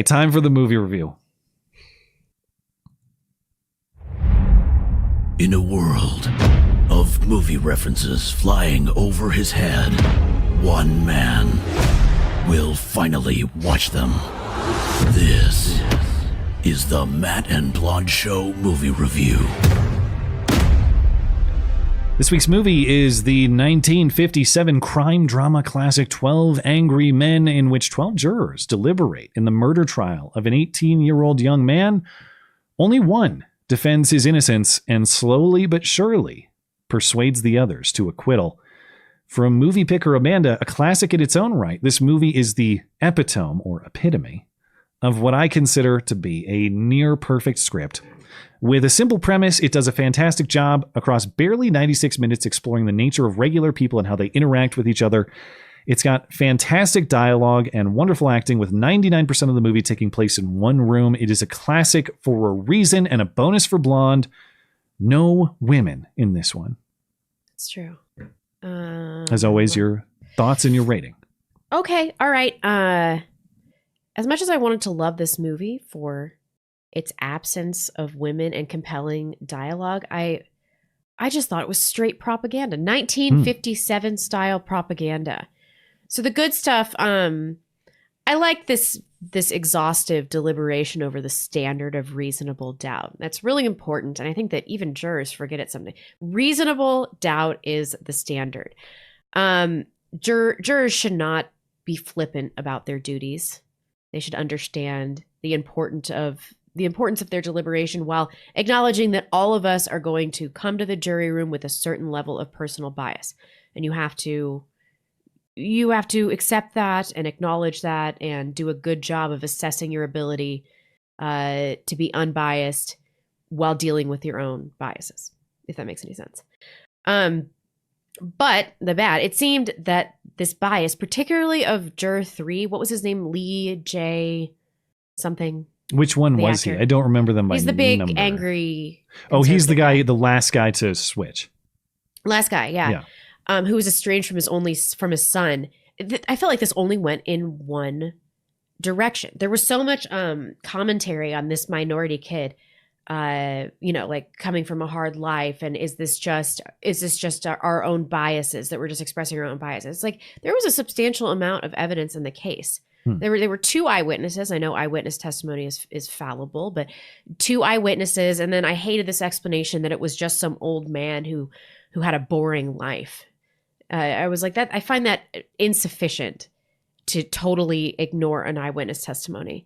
Time for the movie review. In a world of movie references flying over his head, one man will finally watch them. This is the Matt and Blonde Show movie review. This week's movie is the 1957 crime drama classic 12 Angry Men, in which 12 jurors deliberate in the murder trial of an 18-year-old young man. Only one defends his innocence and slowly but surely persuades the others to acquittal. From movie picker Amanda, a classic in its own right, this movie is the epitome or epitome of what I consider to be a near-perfect script. With a simple premise, it does a fantastic job across barely 96 minutes exploring the nature of regular people and how they interact with each other. It's got fantastic dialogue and wonderful acting, with 99% of the movie taking place in one room. It is a classic for a reason, and a bonus for Blonde: no women in this one. It's true. As always, your thoughts and your rating. Okay, all right. As much as I wanted to love this movie for its absence of women and compelling dialogue, I just thought it was straight propaganda. 1957 style propaganda. So the good stuff, I like this exhaustive deliberation over the standard of reasonable doubt. That's really important, and I think that even jurors forget it sometimes. Reasonable doubt is the standard. Jurors should not be flippant about their duties. They should understand the importance of their deliberation, while acknowledging that all of us are going to come to the jury room with a certain level of personal bias. And you have to accept that and acknowledge that and do a good job of assessing your ability to be unbiased while dealing with your own biases, if that makes any sense. But it seemed that this bias, particularly of juror 3, what was his name? Lee J. something. Which one was actor. he? I don't remember them by He's the big number. angry. Oh, he's the guy, the last guy to switch. Last guy, yeah. Who was estranged from his son. I felt like this only went in one direction. There was so much commentary on this minority kid, like coming from a hard life, and is this just our own biases, that we're just expressing our own biases? Like, there was a substantial amount of evidence in the case. There were 2 eyewitnesses. I know eyewitness testimony is fallible, but 2 eyewitnesses, and then I hated this explanation that it was just some old man who had a boring life. I was like, that I find that insufficient to totally ignore an eyewitness testimony.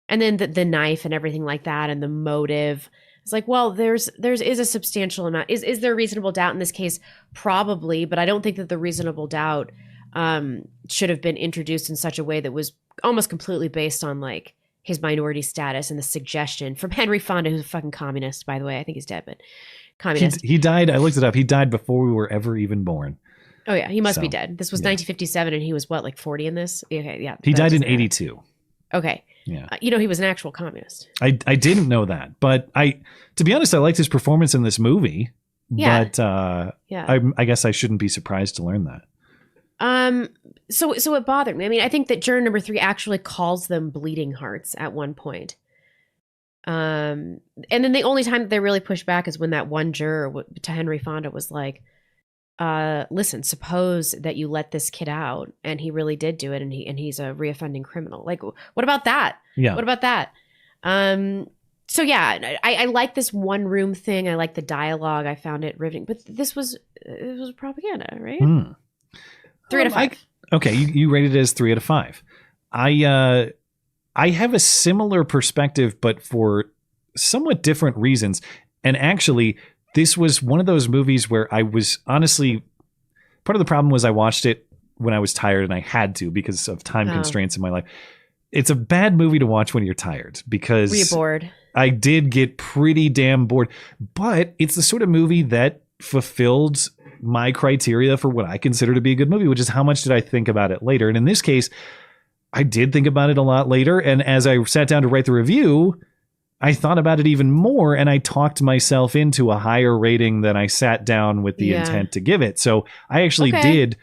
And then the knife and everything like that, and the motive. It's like, well, there is a substantial amount. Is there reasonable doubt in this case? Probably, but I don't think that the reasonable doubt should have been introduced in such a way that was almost completely based on like his minority status and the suggestion from Henry Fonda, who's a fucking communist, by the way. I think he's dead, but communist. He died. I looked it up. He died before we were ever even born. Oh yeah, he must be dead. This was 1957, and he was what, like 40 in this? Okay, yeah. He died in 82. Okay. Yeah. He was an actual communist. I didn't know that, but to be honest, I liked his performance in this movie. Yeah. But I guess I shouldn't be surprised to learn that. So it bothered me. I mean, I think that juror number 3 actually calls them bleeding hearts at one point. And then the only time that they really push back is when that one juror to Henry Fonda was like, listen, suppose that you let this kid out and he really did do it, and he's a reoffending criminal. Like, what about that? Yeah. What about that? So yeah, I like this one room thing. I like the dialogue. I found it riveting, but it was propaganda, right? 3 out of 5. Okay. You rated it as 3 out of 5. I have a similar perspective, but for somewhat different reasons. And actually, this was one of those movies where I was honestly, part of the problem was I watched it when I was tired, and I had to because of time constraints in my life. It's a bad movie to watch when you're tired because were you bored? I did get pretty damn bored, but it's the sort of movie that fulfilled my criteria for what I consider to be a good movie, which is how much did I think about it later. And in this case, I did think about it a lot later. And as I sat down to write the review, I thought about it even more, and I talked myself into a higher rating than I sat down with the intent to give it. So I actually did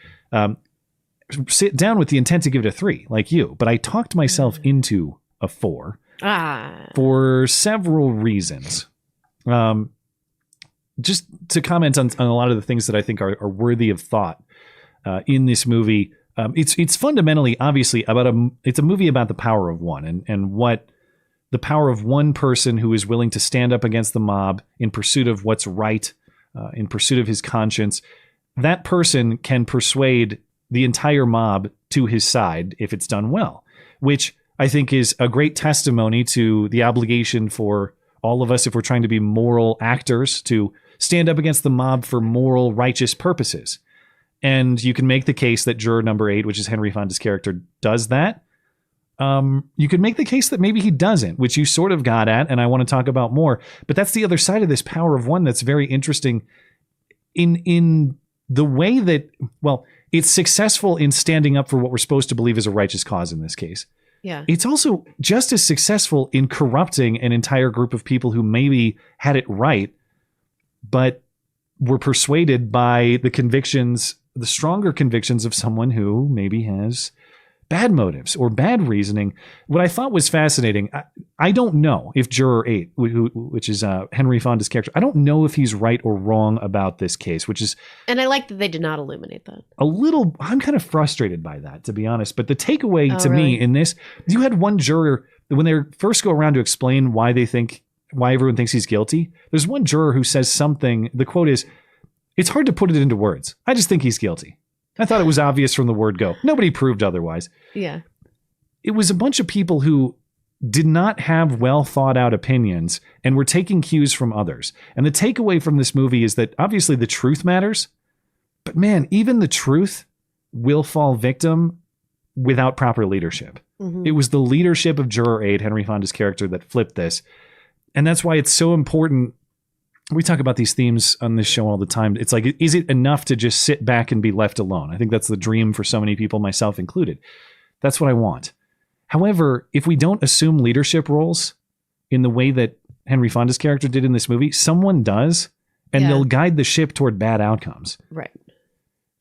sit down with the intent to give it a 3, like you, but I talked myself into a 4 for several reasons. Just to comment on a lot of the things that I think are worthy of thought in this movie. It's fundamentally, obviously, it's a movie about the power of one and what the power of one person who is willing to stand up against the mob in pursuit of what's right, in pursuit of his conscience. That person can persuade the entire mob to his side if it's done well, which I think is a great testimony to the obligation for all of us, if we're trying to be moral actors, to stand up against the mob for moral, righteous purposes. And you can make the case that juror number 8, which is Henry Fonda's character, does that. You could make the case that maybe he doesn't, which you sort of got at, and I want to talk about more. But that's the other side of this power of one that's very interesting in the way that, well, it's successful in standing up for what we're supposed to believe is a righteous cause in this case. Yeah. It's also just as successful in corrupting an entire group of people who maybe had it right, but were persuaded by the convictions, the stronger convictions of someone who maybe has bad motives or bad reasoning. What I thought was fascinating, I don't know if Juror 8, which is Henry Fonda's character, I don't know if he's right or wrong about this case, which is... And I like that they did not illuminate that. I'm kind of frustrated by that, to be honest. But the takeaway to me in this, you had one juror, when they first go around to explain why everyone thinks he's guilty, there's one juror who says something, the quote is, "It's hard to put it into words. I just think he's guilty. I thought it was obvious from the word go. Nobody proved otherwise." Yeah. It was a bunch of people who did not have well thought out opinions and were taking cues from others. And the takeaway from this movie is that obviously the truth matters, but man, even the truth will fall victim without proper leadership. Mm-hmm. It was the leadership of Juror 8, Henry Fonda's character, that flipped this. And that's why it's so important. We talk about these themes on this show all the time. It's like, is it enough to just sit back and be left alone? I think that's the dream for so many people, myself included. That's what I want. However, if we don't assume leadership roles in the way that Henry Fonda's character did in this movie, someone does, and they'll guide the ship toward bad outcomes. Right.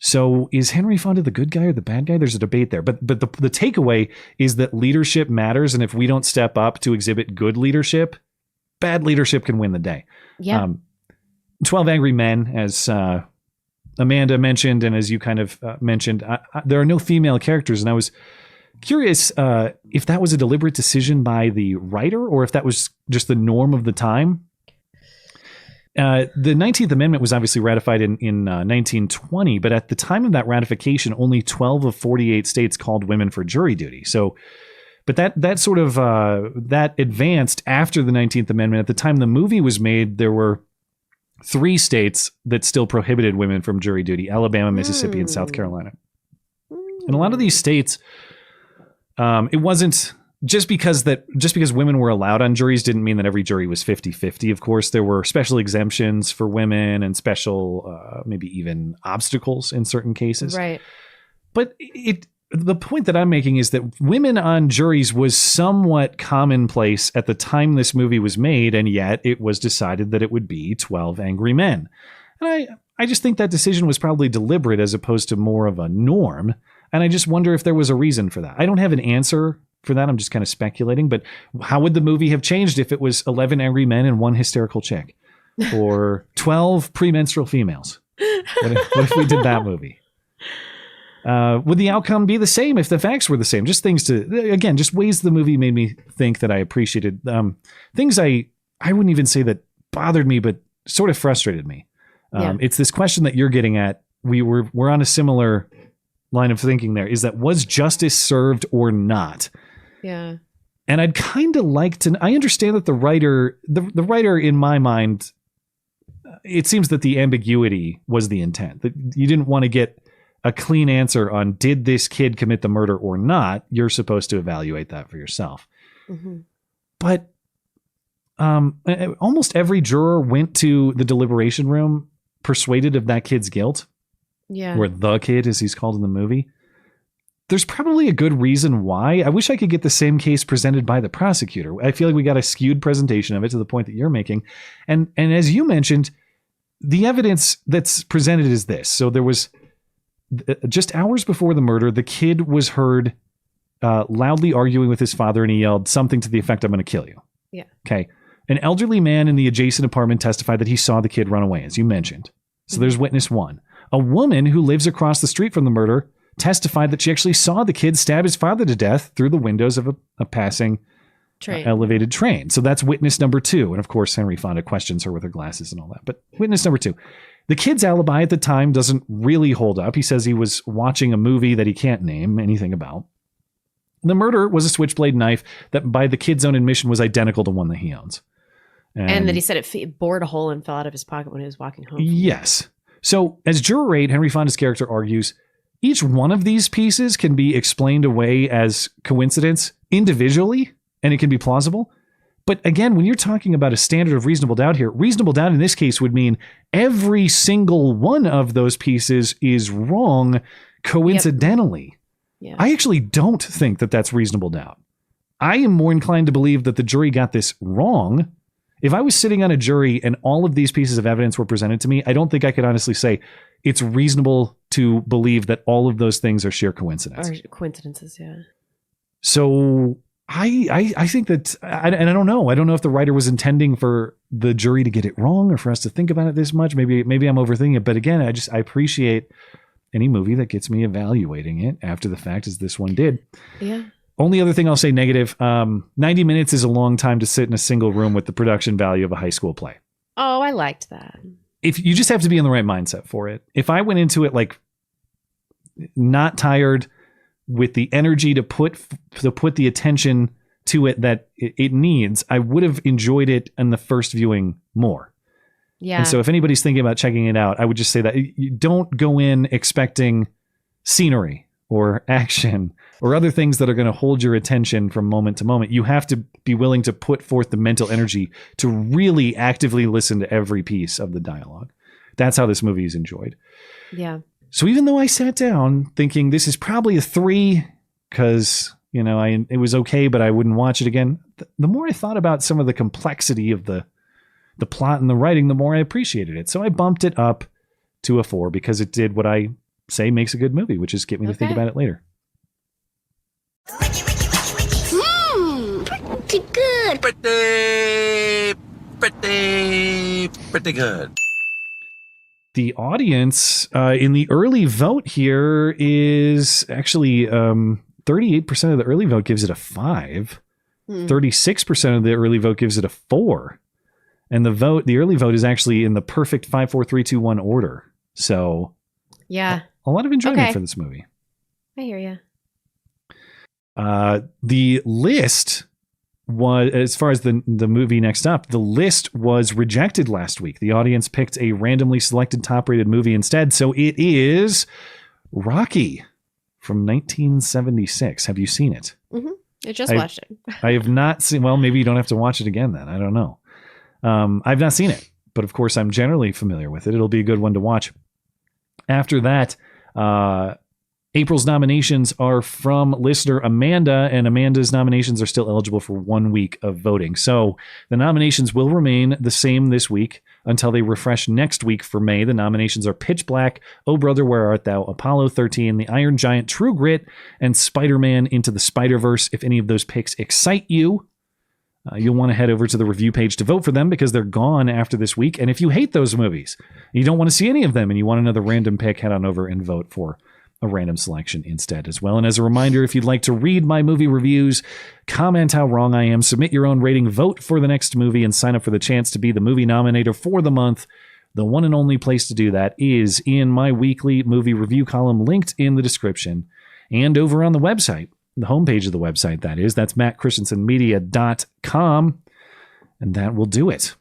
So is Henry Fonda the good guy or the bad guy? There's a debate there. But the takeaway is that leadership matters, and if we don't step up to exhibit good leadership, bad leadership can win the day. Yeah. 12 Angry Men, as Amanda mentioned, and as you kind of mentioned, there are no female characters. And I was curious if that was a deliberate decision by the writer or if that was just the norm of the time. The 19th Amendment was obviously ratified in 1920, but at the time of that ratification, only 12 of 48 states called women for jury duty. So, but that sort of that advanced after the 19th Amendment. At the time the movie was made, there were 3 states that still prohibited women from jury duty: Alabama, Mississippi, and South Carolina. And a lot of these states, it wasn't just because women were allowed on juries didn't mean that every jury was 50-50. Of course, there were special exemptions for women and special, maybe even obstacles in certain cases. Right. But the point that I'm making is that women on juries was somewhat commonplace at the time this movie was made, and yet it was decided that it would be 12 Angry Men. And I just think that decision was probably deliberate as opposed to more of a norm, and I just wonder if there was a reason for that. I don't have an answer for that. I'm just kind of speculating, but how would the movie have changed if it was 11 angry men and 1 hysterical chick? Or 12 premenstrual females? What if we did that movie? Would the outcome be the same if the facts were the same? Just things just ways the movie made me think that I appreciated. Things I wouldn't even say that bothered me, but sort of frustrated me. It's this question that you're getting at. We're on a similar line of thinking there, is that was justice served or not? Yeah. And I'd kind of like to, I understand that the writer in my mind, it seems that the ambiguity was the intent, that you didn't want to get a clean answer on did this kid commit the murder or not. You're supposed to evaluate that for yourself. Mm-hmm. But almost every juror went to the deliberation room persuaded of that kid's guilt. Yeah. Or the kid, as he's called in the movie. There's probably a good reason why. I wish I could get the same case presented by the prosecutor. I feel like we got a skewed presentation of it to the point that you're making. And as you mentioned, the evidence that's presented is this. So there was just hours before the murder, the kid was heard loudly arguing with his father, and he yelled something to the effect, "I'm going to kill you." Yeah. Okay. An elderly man in the adjacent apartment testified that he saw the kid run away, as you mentioned. So there's witness one. A woman who lives across the street from the murder testified that she actually saw the kid stab his father to death through the windows of a passing elevated train. So that's witness number 2. And of course, Henry Fonda questions her with her glasses and all that. But witness number 2. The kid's alibi at the time doesn't really hold up. He says he was watching a movie that he can't name anything about. The murder was a switchblade knife that, by the kid's own admission, was identical to one that he owns. And that he said it bored a hole and fell out of his pocket when he was walking home. Yes. So as Juror 8, Henry Fonda's character argues, each one of these pieces can be explained away as coincidence individually, and it can be plausible. But again, when you're talking about a standard of reasonable doubt here, reasonable doubt in this case would mean every single one of those pieces is wrong coincidentally. Yep. Yeah. I actually don't think that that's reasonable doubt. I am more inclined to believe that the jury got this wrong. If I was sitting on a jury and all of these pieces of evidence were presented to me, I don't think I could honestly say it's reasonable to believe that all of those things are sheer coincidence. Or coincidences, yeah. So I think that, and I don't know. I don't know if the writer was intending for the jury to get it wrong or for us to think about it this much. Maybe I'm overthinking it. But again, I appreciate any movie that gets me evaluating it after the fact, as this one did. Yeah. Only other thing I'll say negative, 90 minutes is a long time to sit in a single room with the production value of a high school play. Oh, I liked that. If you just have to be in the right mindset for it. If I went into it like not tired, with the energy to put the attention to it that it needs, I would have enjoyed it in the first viewing more. Yeah. And so if anybody's thinking about checking it out, I would just say that you don't go in expecting scenery or action or other things that are going to hold your attention from moment to moment. You have to be willing to put forth the mental energy to really actively listen to every piece of the dialogue. That's how this movie is enjoyed. Yeah. So even though I sat down thinking this is probably a 3 because, it was okay, but I wouldn't watch it again. The more I thought about some of the complexity of the plot and the writing, the more I appreciated it. So I bumped it up to a 4 because it did what I say makes a good movie, which is get me to think about it later. Pretty good. Pretty good. The audience in the early vote here is actually 38% of the early vote gives it a 5. 36% of the early vote gives it a 4. And the early vote is actually in the perfect 5, 4, 3, 2, 1 order. So yeah, a lot of enjoyment for this movie. I hear you. The list was, as far as the movie next up, the list was rejected last week. The audience picked a randomly selected top-rated movie instead. So it is Rocky from 1976. Have you seen it? Mm-hmm. I just watched it. I have not seen. Well, maybe you don't have to watch it again then. I don't know. I've not seen it, but of course I'm generally familiar with it. It'll be a good one to watch. After that, April's nominations are from listener Amanda, and Amanda's nominations are still eligible for 1 week of voting. So the nominations will remain the same this week until they refresh next week for May. The nominations are Pitch Black, Oh Brother, Where Art Thou, Apollo 13, The Iron Giant, True Grit, and Spider-Man Into the Spider-Verse. If any of those picks excite you, you'll want to head over to the review page to vote for them because they're gone after this week. And if you hate those movies, you don't want to see any of them, and you want another random pick, head on over and vote for a random selection instead as well. And as a reminder, if you'd like to read my movie reviews, comment how wrong I am, submit your own rating, vote for the next movie, and sign up for the chance to be the movie nominator for the month, the one and only place to do that is in my weekly movie review column linked in the description and over on the website, the homepage of the website, that is. That's mattchristiansenmedia.com. And that will do it.